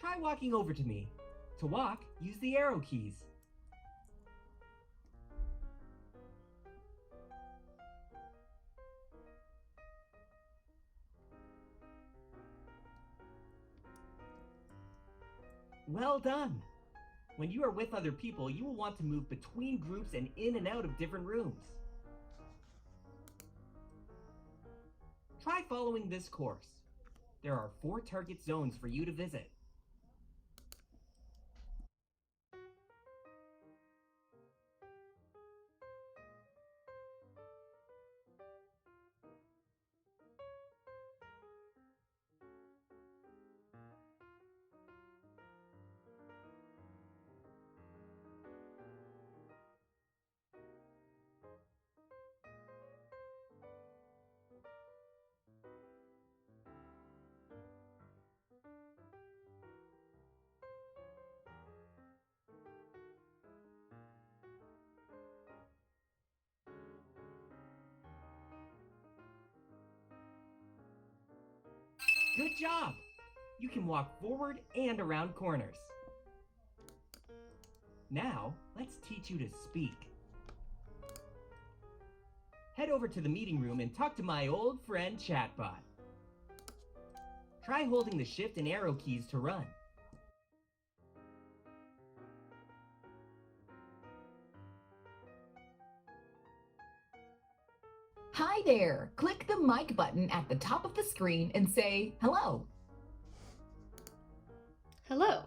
Try walking over to me. To walk, use the arrow keys. Well done! When you are with other people, you will want to move between groups and in and out of different rooms. Try following this course. There are 4 target zones for you to visit. Good job! You can walk forward and around corners. Now, let's teach you to speak. Head over to the meeting room and talk to my old friend Chatbot. Try holding the shift and arrow keys to run. Hi there! Click the mic button at the top of the screen and say hello. Hello.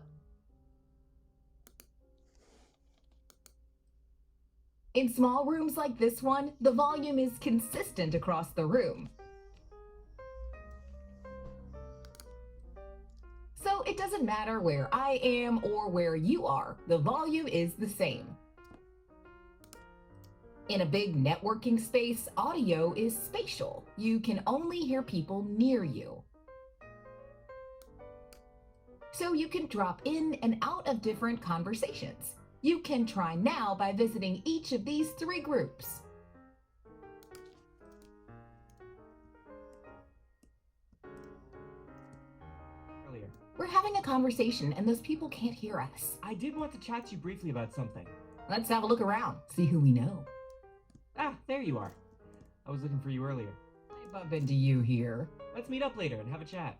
In small rooms like this one, the volume is consistent across the room. So it doesn't matter where I am or where you are, the volume is the same. In a big networking space, audio is spatial. You can only hear people near you. So you can drop in and out of different conversations. You can try now by visiting each of these 3 groups. Earlier. We're having a conversation and those people can't hear us. I did want to chat to you briefly about something. Let's have a look around, see who we know. Ah, there you are. I was looking for you earlier. I bump into you here. Let's meet up later and have a chat.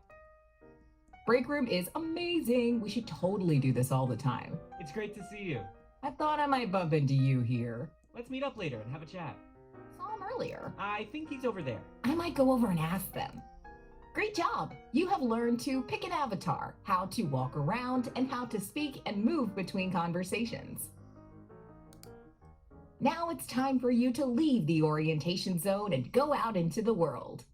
Break room is amazing. We should totally do this all the time. It's great to see you. I thought I might bump into you here. Let's meet up later and have a chat. Saw him earlier. I think he's over there. I might go over and ask them. Great job! You have learned to pick an avatar, how to walk around, and how to speak and move between conversations. Now it's time for you to leave the orientation zone and go out into the world.